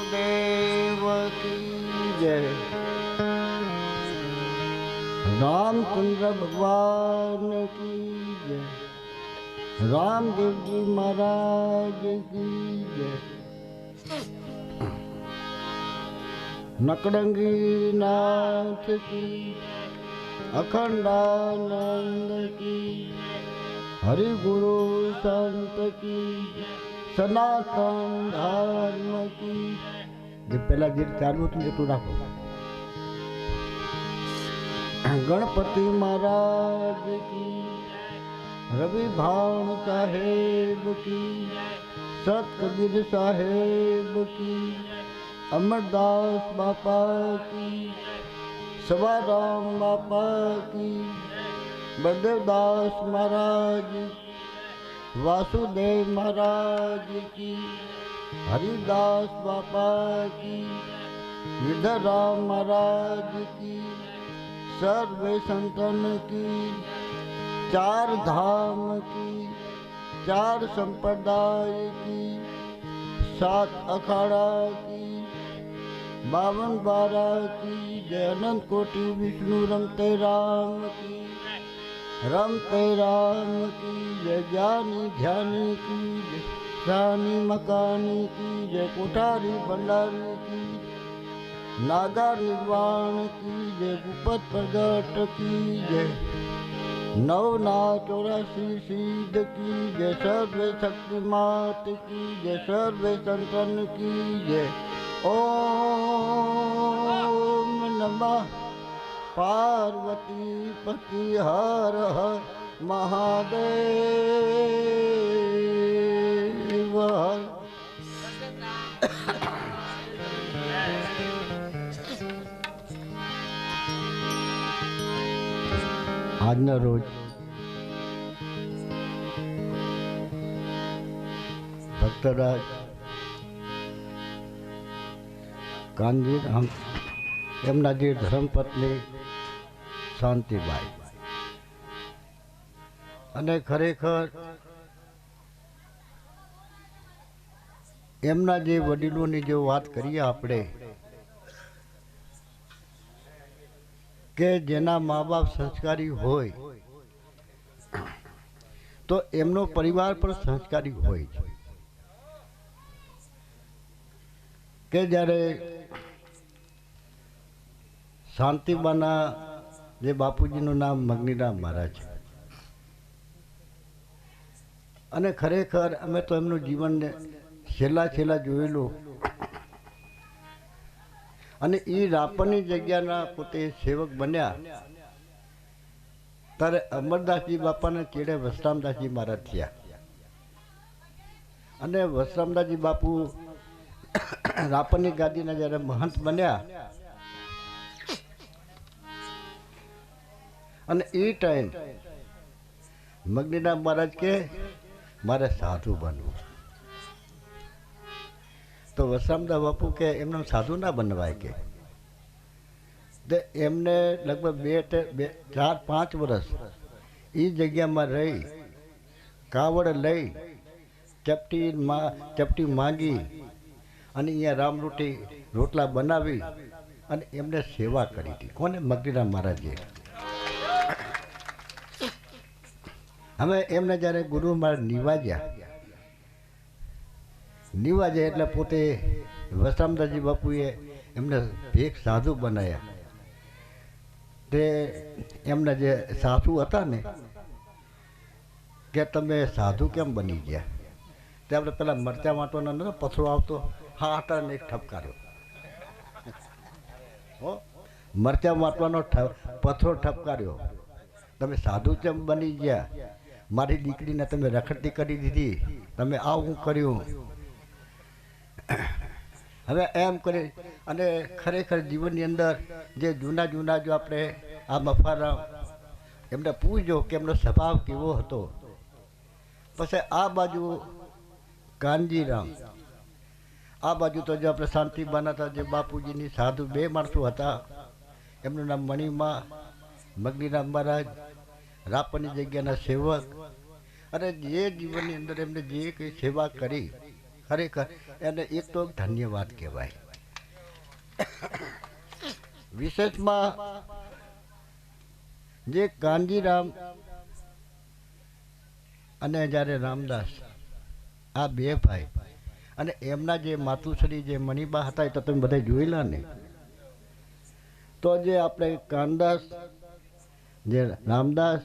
वासुदेव की जय। रामचंद्र भगवान की जय। रामदेव जी महाराज की जय। नकड़ंगी नाथ की, अखंडानंद की, हरि गुरु संत की, सनातन धर्म की। જે પેલા જે ચાલુ હતું એટલું રાખો। गणपति महाराज की, रवि भान साहेब की, सत कबीर साहेब की, अमरदास बापा की, सवाराम बापा की, बलदेवदास महाराज, वासुदेव महाराज की, हरिदास बापा की, विधराम महाराज की, सर्वे संतन की, चार धाम की, चार संप्रदाय की, 7 अखाड़ा की, 52 बारा की, जय अनंत कोटि विष्णु रमते राम की, रमते राम की जय। ज्ञानी ध्यानी की जय। जानी मकानी की जय। कोठारी भंडारी की, नागा निर्वाण की जय। गुपत प्रगट की जय। नवनाथ 84 सिद्ध की जय। सर्वे शक्ति मात की जय। सर्वे संतन की जय। ओम नमः पार्वती पति हर हर महादेव। આજના રોજ ભક્તરાજ કાનજીરામ એમના જે ધર્મપત્ની શાંતિબાઈ અને ખરેખર એમના જે વડીલોની જો વાત કરીએ આપણે કે જેના મા બાપ સંસ્કારી હોય તો એમનો પરિવાર પણ સંસ્કારી હોય છે કે જ્યારે શાંતિબાના જે બાપુજીનું નામ મગનીરામ મહારાજ છે અને ખરેખર અમે તો એમનું જીવન છેલ્લા જોયેલું અને એ રાપરની જગ્યાના પોતે સેવક બન્યા ત્યારે અમરદાસજી બાપાને ચેડે વસરામદાસજી મહારાજ થયા અને વસરામદાસજી બાપુ રાપરની ગાદીના જ્યારે મહંત બન્યા અને એ ટાઈમ મગનીરામ મહારાજ કે મારે સાધુ બનવું તો વસરામદાસ બાપુ કે એમને સાધુ ના બનવાય કે એમને લગભગ 4-5 વર્ષ એ જગ્યામાં રહી કાવડ લઈ ચપટી માંગી અને અહીંયા રામરોટી રોટલા બનાવી અને એમને સેવા કરી હતી કોને મગનીરામ મહારાજે હવે એમને જ્યારે ગુરુ મહારાજ નિવાજ્યા એટલે પોતે વસરામદાસજી બાપુએ એમને એક સાધુ બનાવ્યા તે એમના જે સાસુ હતા ને કે તમે સાધુ કેમ બની ગયા તે આપણે પેલા મરચા વાંટવાનો નતો પથરો આવતો હા આટાને એક ઠપકાર્યો હો મરચા વાંટવાનો પથરો ઠપકાર્યો તમે સાધુ કેમ બની ગયા મારી દીકરીને તમે રખડતી કરી દીધી તમે આવું કર્યું હવે એમ કરી અને ખરેખર જીવનની અંદર જે જૂના જો આપણે આ મફારામ એમને પૂછજો કે એમનો સ્વભાવ કેવો હતો પછી આ બાજુ કાનજીરામ આ બાજુ તો જે આપણે શાંતિબાના હતા જે બાપુજીની સાધુ 2 માણસો હતા એમનું નામ મણિમા મગનીરામ મહારાજ રાપરની જગ્યાના સેવક અને જે જીવનની અંદર એમને જે કંઈ સેવા કરી ખરેખર એને એક તો ધન્યવાદ કહેવાય. વિશેષમાં જે કાનજીરામ અને જ્યારે રામદાસ આ બે ભાઈ અને એમના જે માતુશ્રી જે મણિબા હતા એ તો તમે બધા જોયેલા ને. તો જે આપણે કાનદાસ જે રામદાસ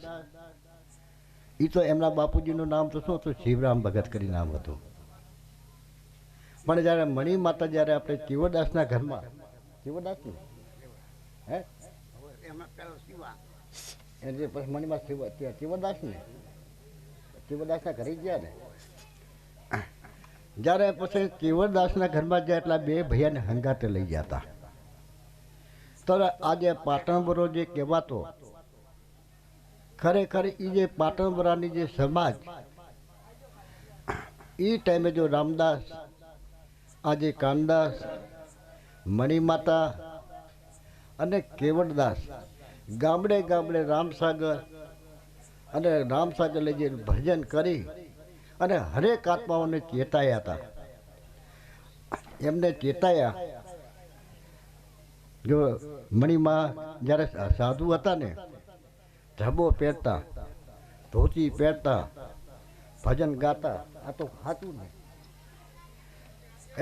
એ તો એમના બાપુજીનું નામ તો શું હતું? શિવરામ ભગત કરી નામ હતું. પણ જ્યારે મણિ માતા જ્યારે આપણે ચીવરદાસના ઘરમાં ચીવરદાસનું હે જે પછી મણિમાં ચીવરદાસ ને ચીવરદાસના ઘરે ગયા ને જ્યારે પછી ચીવરદાસના ઘરમાં જ્યાં એટલા બે ભૈયાને હંગાતે લઈ ગયા હતા. તો આજે પાટણબરો જે કહેવાતો ખરેખર એ જે પાટણબરાની જે સમાજ એ ટાઈમે જો રામદાસ આજે કાનદાસ મણિમાતા અને કેવડદાસ ગામડે ગામડે રામસાગર અને રામસાગર લઈ જે ભજન કરી અને હરેક આત્માઓને ચેતાયા હતા. એમને ચેતાયા. જો મણિમાં જ્યારે સાધુ હતા ને ઝબો પહેરતા ધોતી પહેરતા ભજન ગાતા. આ તો સાચું ને.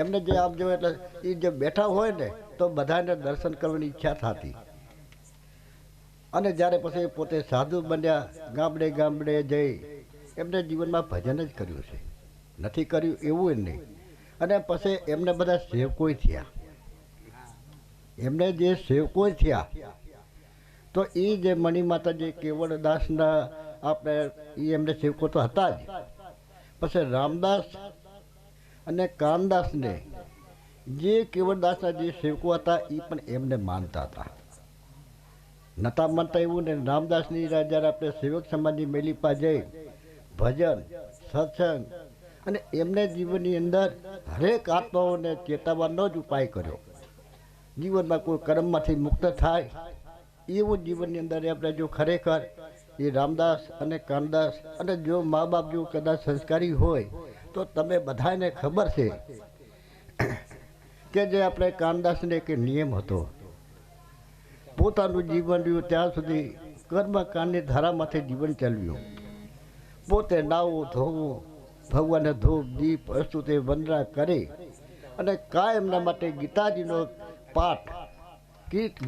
એમને જે આપ જો એટલે એ જે બેઠા હોય ને તો બધાને દર્શન કરવાની ઈચ્છા થતી. અને જ્યારે પછી પોતે સાધુ બન્યા ગામડે ગામડે જઈ એમને જીવનમાં ભજન જ કર્યું છે, નથી કર્યું એવું નહીં. અને પછી એમને બધા સેવકોય થયા. એમને જે સેવકોય થયા તો એ જે મણિમાતા જે કેવડદાસના આપણે એ એમને સેવકો તો હતા જ. પછી રામદાસ અને કાનદાસને જે કેવડદાસના જે સેવકો હતા એ પણ એમને માનતા હતા. નતા માનતા એવું ને. રામદાસની જ્યારે આપણે સેવક સમાજની મેલીપા જઈ ભજન સત્સંગ અને એમને જીવનની અંદર હરેક આત્માઓને ચેતવવાનો જ ઉપાય કર્યો. જીવનમાં કોઈ કર્મમાંથી મુક્ત થાય એવું જીવનની અંદર આપણે જો ખરેખર એ રામદાસ અને કાનદાસ અને જો મા બાપ જો કદાચ સંસ્કારી હોય તો તમે બધાને ખબર છે કે જે આપણે કાનદાસને એક નિયમ હતો. પોતાનું જીવન રહ્યું ત્યાં સુધી કર્મકાંડની ધારામાંથી જીવન ચાલ્યું. પોતે નાવું ધોવું ભગવાનને ધૂપ દીપ અસ્તુતે વંદના કરી અને કાયમના માટે ગીતાજીનો પાઠ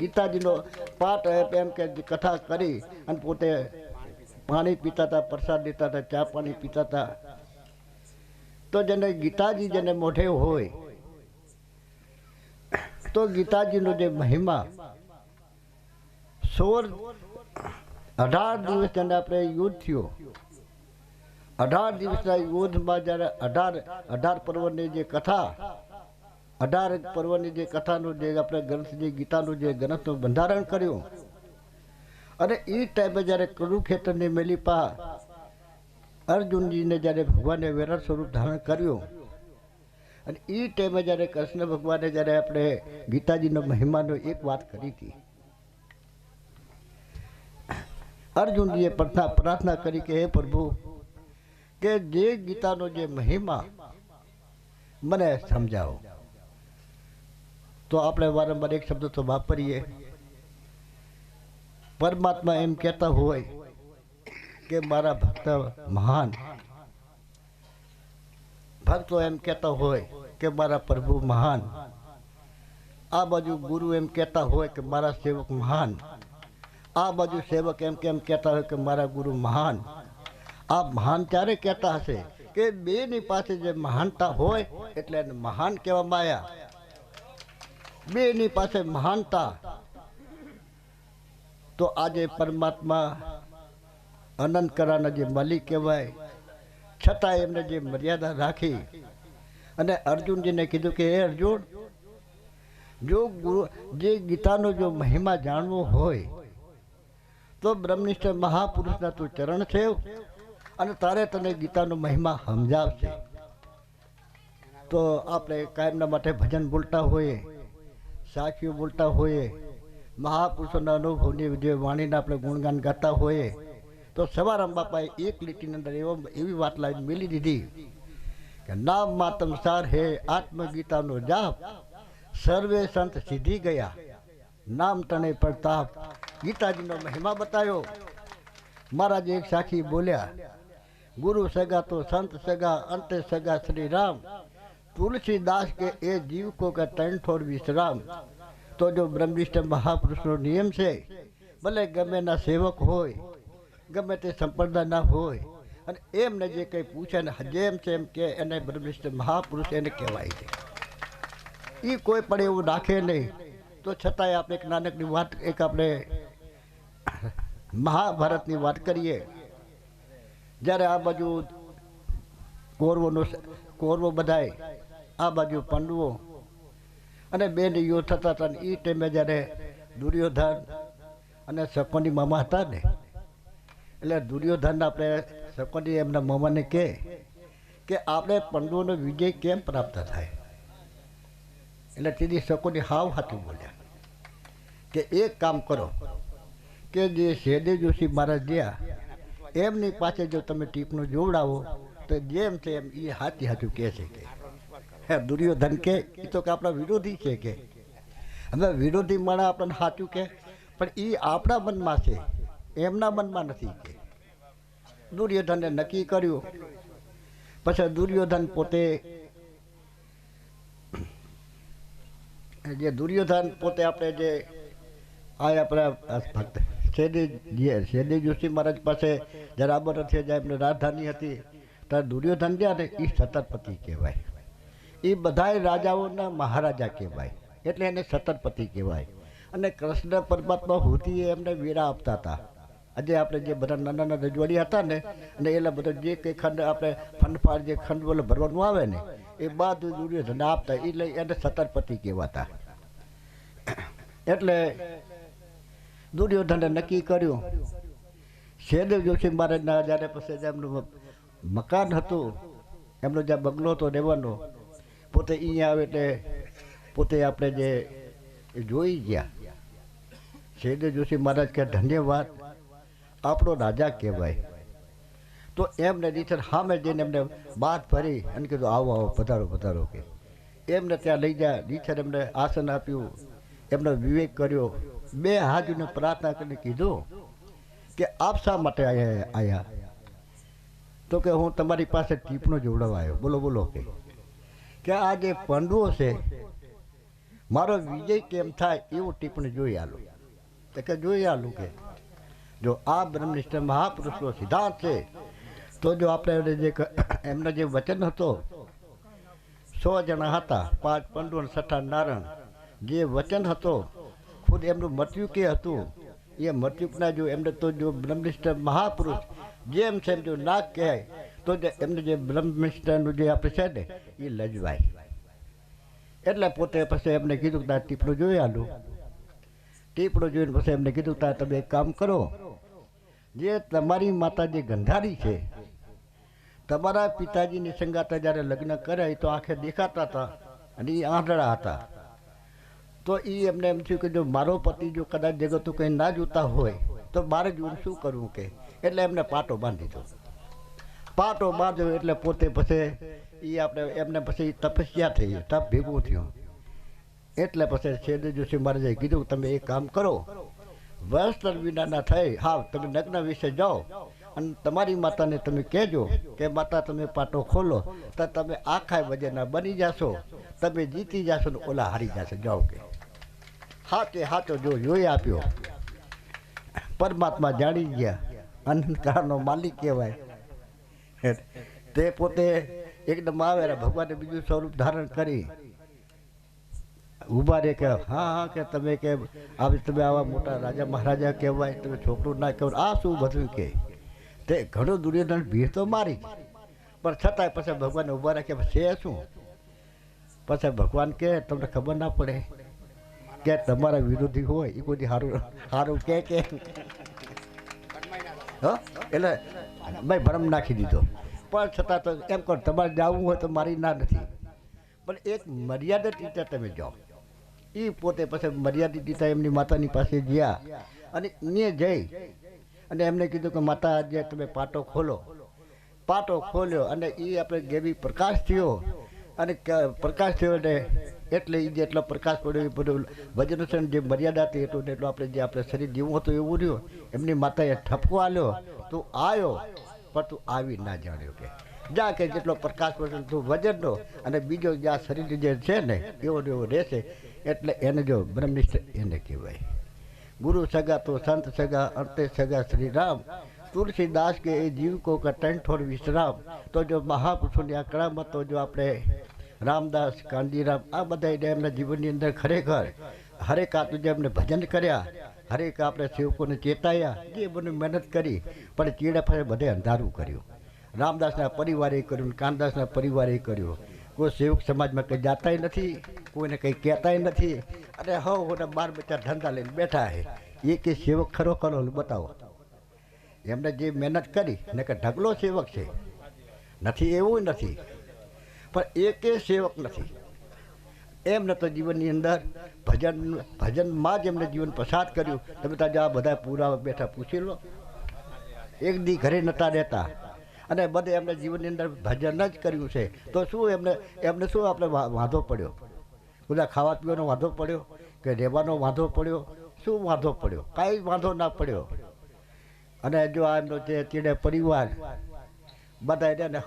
ગીતાજીનો પાઠ એમ કે કથા કરી અને પોતે પાણી પીતા હતા, પ્રસાદ લેતા હતા, ચા પાણી પીતા હતા. તો જેને ગીતાજી જેને મોઢે હોય તો ગીતાજીનો જે મહિમા 18 દિવસ જેને આપણે યુદ્ધ થયો. 18 દિવસના યુદ્ધમાં જ્યારે 18 પર્વની જે કથા 18 પર્વની જે કથાનું જે આપણે ગ્રંથ જે ગીતાનું જે ગ્રંથનું બંધારણ કર્યું અને એ ટાઈમે જ્યારે કુરુક્ષેત્રની મેલીપા અર્જુનજીને જ્યારે ભગવાને વિરાટ સ્વરૂપ ધારણ કર્યું અને એ ટાઈમે જ્યારે કૃષ્ણ ભગવાને જ્યારે આપણે ગીતાજીનો મહિમાનો એક વાત કરી હતી. અર્જુનજીએ પ્રાર્થના કરી કે હે પ્રભુ કે જે ગીતાનો જે મહિમા મને સમજાવો. તો આપણે વારંવાર એક શબ્દ તો વાપરીએ. પરમાત્મા એમ કહેતા હોય કે મારા ભક્ત મહાન, ભક્તો એમ કહેતા હોય કે મારા પ્રભુ મહાન, આ બાજુ ગુરુ એમ કહેતા હોય કે મારા સેવક મહાન, આ બાજુ સેવક એમ કેમ કહેતા હોય કે મારા ગુરુ મહાન. આ મહાન ત્યારે કહેતા હશે કે બેની પાસે જે મહાનતા હોય એટલે એને મહાન કહેવામાં આવ્યા. બેની પાસે મહાનતા. તો આજે પરમાત્મા અનંત કરાના જે માલિક કહેવાય છતાં એમને જે મર્યાદા રાખી અને અર્જુનજીને કીધું કે હે અર્જુન, જો જે ગીતાનો જો મહિમા જાણવો હોય તો બ્રહ્મનિષ્ઠ મહાપુરુષના તું ચરણ સેવ અને તારે તને ગીતાનો મહિમા સમજાવશે. તો આપણે કાયમના માટે ભજન બોલતા હોઈએ, સાખીઓ બોલતા હોઈએ, મહાપુરુષોના અનુભવની જે વાણીના આપણે ગુણગાન ગાતા હોઈએ તો સવારામ બાપાએ એક લીટીની અંદર એવી વાત લાવી મેલી દીધી કે નામ માતમ સાર હે આત્મગીતાનો જાપ, સર્વે સંત સિદ્ધિ ગયા, નામ તણે પ્રતાપ. ગીતાજીનો મહિમા બતાવ્યો. મહારાજ એક સાખી બોલ્યા, ગુરુ સગા તો સંત સગા, અંતે સગા શ્રી રામ. तुलसीदास के ए जीव को का तन ठोर विश्राम. तो जो ब्रह्मनिष्ठ महापुरुषનો નિયમ છે, ભલે ગમે ના સેવક હોય, ગમે તે સંપ્રદાય ના હોય, અને એમને જે કંઈ પૂછે ને જેમ છે એમ કે એને બ્રહ્મનિષ્ઠ મહાપુરુષ એને કહેવાય છે. એ કોઈ પણ એવું રાખે નહીં. તો છતાંય આપણે એક નાનકડી વાત, એક આપણે મહાભારતની વાત કરીએ. જ્યારે આ બાજુ કૌરવો બધાય, આ બાજુ પાંડવો, અને બેન યુદ્ધ થતા હતા. એ ટાઈમે જ્યારે દુર્યોધન અને શકુની મામા હતા ને, એટલે દુર્યોધન આપણે શકુની એમના મામાને કહે કે આપણે પાંડવોનો વિજય કેમ પ્રાપ્ત થાય. એટલે તેથી શકુની હાવ હાથું બોલ્યા કે એક કામ કરો કે જે સહેદેવ જોશી મહારાજ ગયા એમની પાસે જો તમે ટીપનું જોવડાવો તો જેમ છે એમ એ હાથી હાથું કહે છે કે દુર્યોધન કે એ તો કે આપણા વિરોધી છે કે હવે વિરોધી માણસ આપણને સાચું કે પણ એ આપણા મનમાં છે, એમના મનમાં નથી કે. દુર્યોધને નક્કી કર્યું. પછી દુર્યોધન પોતે આપણે જે આ આપણા ભક્ત સહેદેવ જોશી મહારાજ પાસે જ્યારે આબરથી જાય એમને રાજધાની હતી, ત્યારે દુર્યોધન ગયા ને એ સતરપતિ કહેવાય. એ બધા રાજાઓના મહારાજા કહેવાય, એટલે એને સતરપતિ કહેવાય. અને કૃષ્ણ પરમાત્મા સુધી એમને વેરા આપતા હતા. આજે આપણે જે બધા નાના નાના રજવાડી હતા ને, અને એલા બધા જે કંઈ ખંડ આપણે ફંડફાળ જે ખંડ બોલે ભરવાનું આવે ને એ બધું દુર્યોધન આપતા, એટલે એને સતરપતિ કહેવાતા. એટલે દુર્યોધને નક્કી કર્યું. સહેદેવ જોશી મહારાજના જ્યારે પછી એમનું મકાન હતું, એમનો જ્યાં બંગલો હતો રહેવાનો, પોતે અહીંયા આવે એટલે પોતે આપણે જે જોઈ ગયા. સહેદેવ જોશી મહારાજ કે ધન્યવાદ, આપણો રાજા કહેવાય. તો એમને રીતર સામે જઈને એમને બાદ ભરી અને કીધું આવો આવો પધારો પધારો કે. એમને ત્યાં લઈ જાય. રીતર એમને આસન આપ્યું, એમનો વિવેક કર્યો. બે હાથને પ્રાર્થના કરીને કીધું કે આપ શા માટે આવ્યા? તો કે હું તમારી પાસે ટીપનો જોડાવા આવ્યો. બોલો બોલો કે આ જે પાંડવો છે મારો વિજય કેમ થાય એવું ટીપણ જોઈ આલું. તો કે જોઈ આલું કે જો આ બ્રહ્મનિષ્ઠ મહાપુરુષનો સિદ્ધાંત છે તો જો આપણે જે એમનો જે વચન હતો, 100 જણા હતા, 5 પાંડવો અને 6 નારણ, જે વચન હતો ખુદ એમનું મૃત્યુ કે હતું એ મૃત્યુના જો એમને તો જો બ્રહ્મનિષ્ઠ મહાપુરુષ જેમ છે એમ જો ના કહેવાય તો એમને જે બ્રહ્મનિષ્ઠનું જે આપણે છે ને એ લજવાય. એટલે પોતે પછી એમને કીધું કે ટીપણું જોઈ આલું. ટીપણું જોઈને પછી એમને કીધું કે તમે એક કામ કરો, જે તમારી માતા જે ગંધારી છે, તમારા પિતાજીની સંગાતે જ્યારે લગ્ન કરે તો આંખે દેખાતા હતા અને એ આંધળા હતા. તો એ એમને એમ થયું કે જો મારો પતિ જો કદાચ જગતું કંઈ ના જોતા હોય તો મારે જોઈને શું કરવું કે. એટલે એમને પાટો બાંધી દીધો. પાટો બાંધ્યો એટલે પોતે પછી એ આપણે એમને પછી તપસ્યા થઈ, તપ ભેગું થયું. એટલે પછી સહેદેવ જોશી મહારાજે કીધું તમે એક કામ કરો, વસ્ત્ર વિનાના થઈ હા તમે નગ્ન વિશે જાઓ અને તમારી માતાને તમે કહેજો કે માતા તમે પાટો ખોલો તો તમે આખા વજનના બની જશો, તમે જીતી જશો ને ઓલા હારી જશો. જાઓ કે હાથે હાથો જો જોઈ આપ્યો. પરમાત્મા જાણી ગયા, અનંતકાળનો માલિક કહેવાય. તે પોતે એકદમ આવે ભગવાને બીજું સ્વરૂપ ધારણ કરી ઊભા રહે કે હા હા કે તમે કે તમે આવા મોટા રાજા મહારાજા કહેવાય, તમે છોકરું ના કહેવાય, આ શું બધું કે. તે ઘણું દુર્યોધન ભીડ તો મારી, પણ છતાંય પછી ભગવાન ઊભા રાખે છે શું. પછી ભગવાન કે તમને ખબર ના પડે કે તમારા વિરોધી હોય એ કોઈ સારું સારું કે એટલે ભાઈ ભરમ નાખી દીધો. પણ છતાં તો એમ કરો તમારે જવું હોય તો મારી ના નથી, પણ એક મર્યાદિત રીતે તમે જાઓ. એ પોતે પછી મર્યાદિત રીતે એમની માતાની પાસે ગયા અને એને જઈ અને એમને કીધું કે માતા જે તમે પાટો ખોલો. પાટો ખોલ્યો અને એ આપણે ગેવી પ્રકાશ થયો અને પ્રકાશ થયો ને એટલે એ જેટલો પ્રકાશ પડ્યો એ બધું વજ્રસેન જે મર્યાદા હતી એટલું ને એટલું આપણે જે આપણે શરીર જેવું હતું એવું રહ્યું. એમની માતાએ ઠપકો આલ્યો, તું આવ્યો પણ તું આવી ના જાણ્યો કે જા કે જેટલો પ્રકાશ પડ્યો તું વજનનો અને બીજો જ્યાં શરીર જે છે ને એવો ને એવો રહેશે. એટલે એને જો બ્રહ્મનિષ્ઠ એને કહેવાય. ગુરુ સગા તો સંત સગા અંતે સગા શ્રી રામ. તુલસીદાસ કે એ જીવ કો કટન ઠોર વિશ્રામ. તો જો મહાપુરુષોની આ કળામાં તો જો આપણે રામદાસ કાનજીરામ આ બધા એમના જીવનની અંદર ખરેખર હરેક આતું જે એમને ભજન કર્યા, હરેક આપણે સેવકોને ચેતાયા, જે બધું મહેનત કરી પણ ચીડા પાસે બધે અંધારું કર્યું. રામદાસના પરિવારે કર્યું, કાનદાસના પરિવારે કર્યું. કોઈ સેવક સમાજમાં કંઈ જાતાય નથી, કોઈને કંઈ કહેતાય નથી અને હવે બાર બચ્ચા ધંધા લઈને બેઠા છે. એ કે સેવક ખરો ખરો બતાવો. એમને જે મહેનત કરી ને કે ઢગલો સેવક છે, નથી એવું નથી, પણ એકે સેવક નથી. એમને તો જીવનની અંદર ભજનમાં જ એમને જીવન પસાર કર્યું. તમે તાજા આ બધા પુરાવા બેઠા પૂછી લો. એક દી ઘરે નહોતા રહેતા અને બધે એમને જીવનની અંદર ભજન જ કર્યું છે. તો શું એમને શું આપણે વાંધો પડ્યો? બધા ખાવા પીવાનો વાંધો પડ્યો કે રહેવાનો વાંધો પડ્યો? શું વાંધો પડ્યો? કાંઈ વાંધો ના પડ્યો. અને જો આ એમનો જે ચીડે પરિવાર બધા એને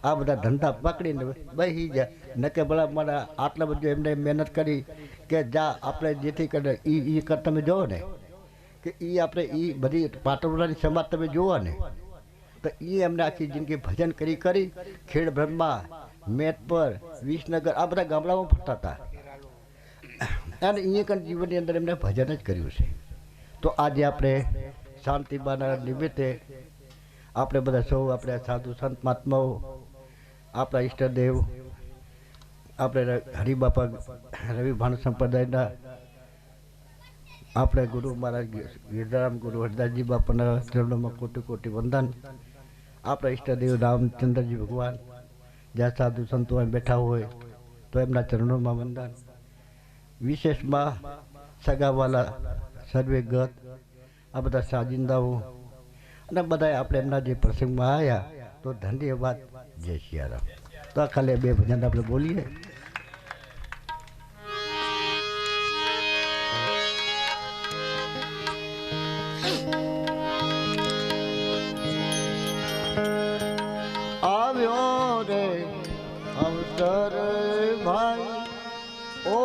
આ બધા ધંધા પકડીને બેસી જાય ને કે ભલા મારા આટલા બધું એમને મહેનત કરી કે જા આપણે જેથી કરીને એ તમે જોવો ને કે એ આપણે એ બધી પાટણની સમાજ તમે જુઓ ને તો એ એમને આખી જિંદગી ભજન કરી ખેડ બ્રહ્મા, મેટપર, વિસનગર આ બધા ગામડામાં ફરતા હતા અને અહીંયા કંઈ જીવનની અંદર એમને ભજન જ કર્યું છે. તો આજે આપણે શાંતિબાના નિમિત્તે આપણે બધા સૌ આપણે સાધુ સંત મહાત્માઓ, આપણા ઈષ્ટદેવ, આપણે હરિબાપા રવિભાન સંપ્રદાયના આપણે ગુરુ મહારાજ ગિરધારામ ગુરુ હરદાસજી બાપાના ચરણોમાં કોટી કોટી વંદન. આપણા ઈષ્ટદેવ રામચંદ્રજી ભગવાન જ્યાં સાધુ સંતો બેઠા હોય તો એમના ચરણોમાં વંદન. વિશેષમાં સગાવાલા સર્વે ગત આ બધા સાજિંદાઓ અને બધા આપણે એમના જે પ્રસંગમાં આવ્યા તો ધન્યવાદ. જય સિયારામ. તો આ ખાલી બે ભજન આપણે બોલીએ. આવ્યો રે અવસર ભાઈ ઓ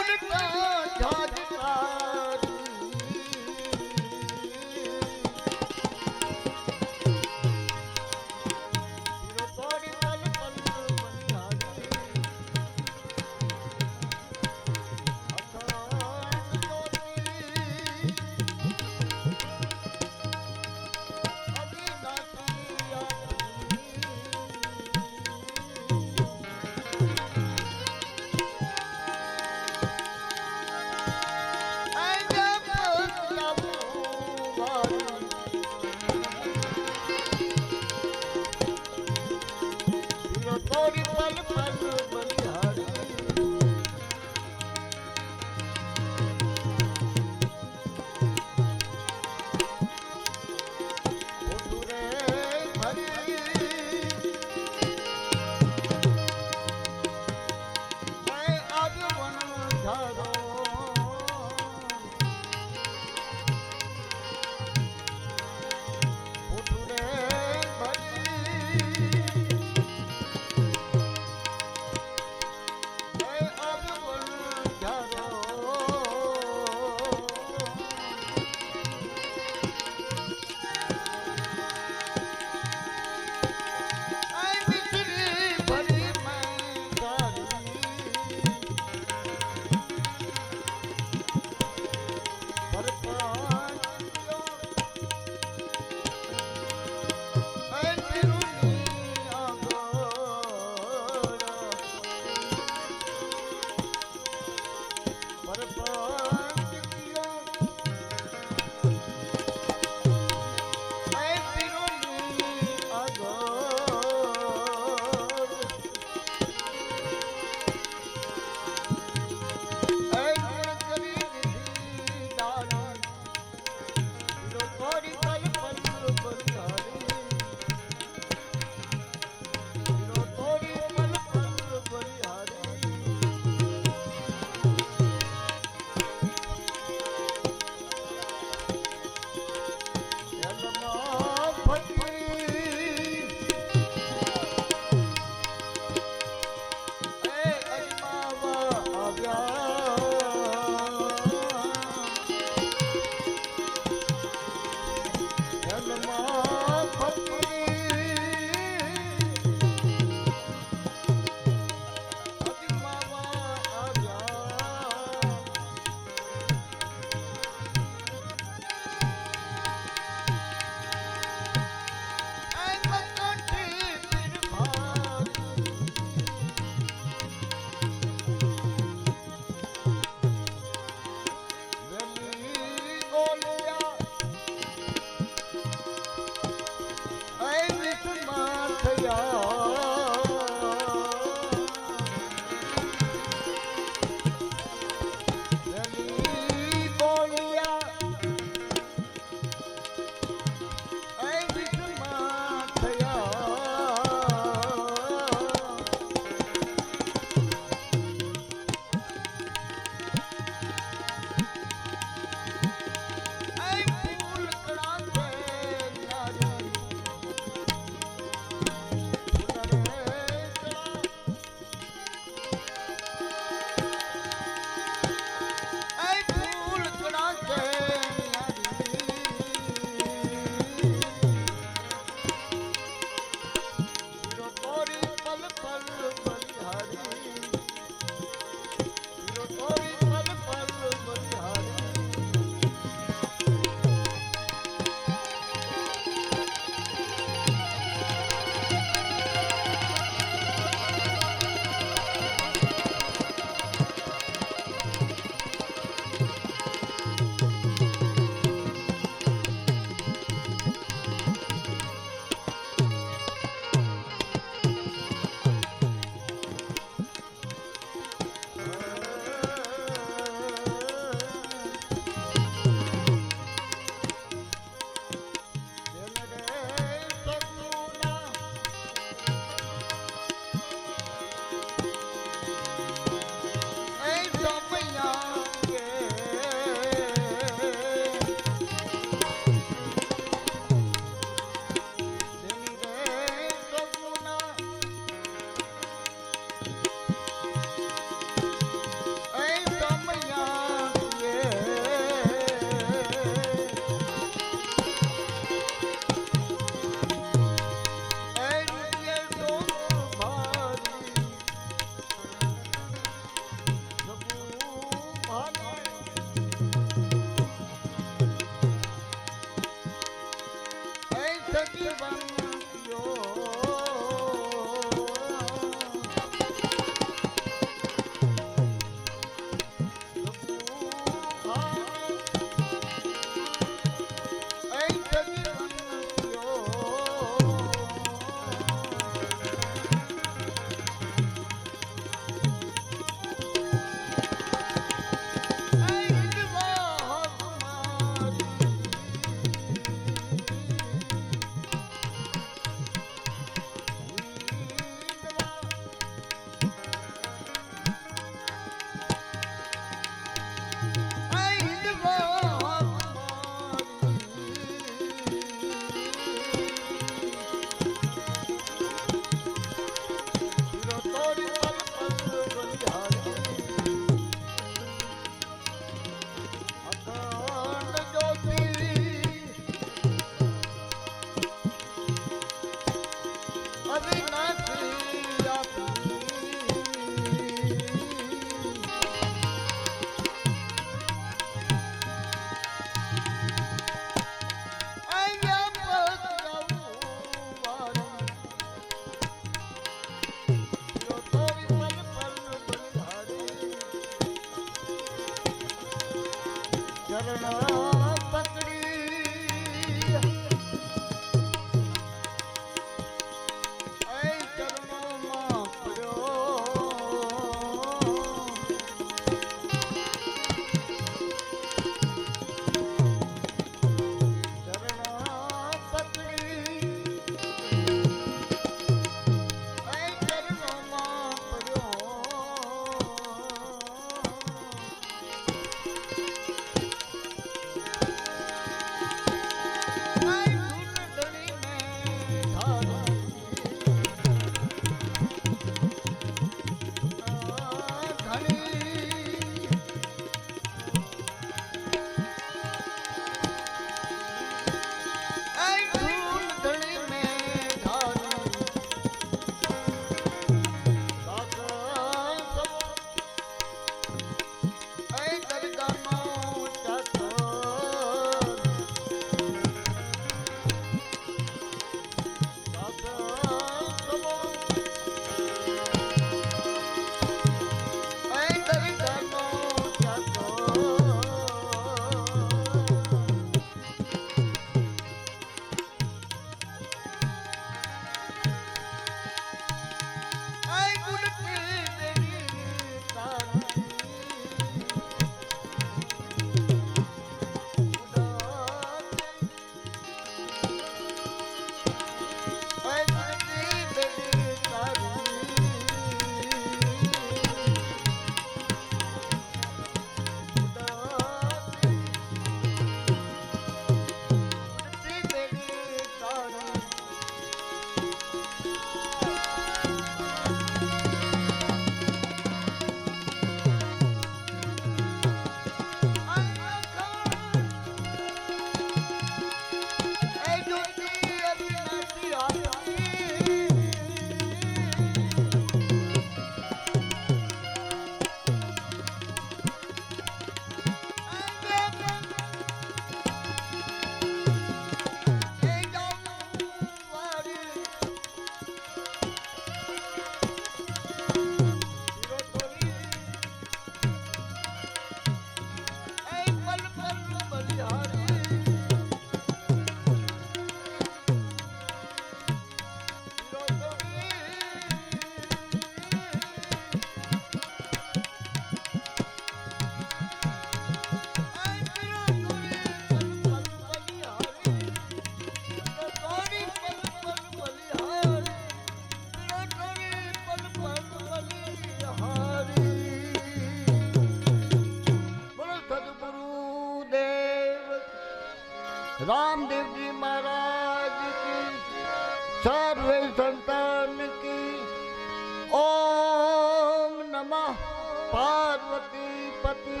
પાર્વતી પતિ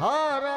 હર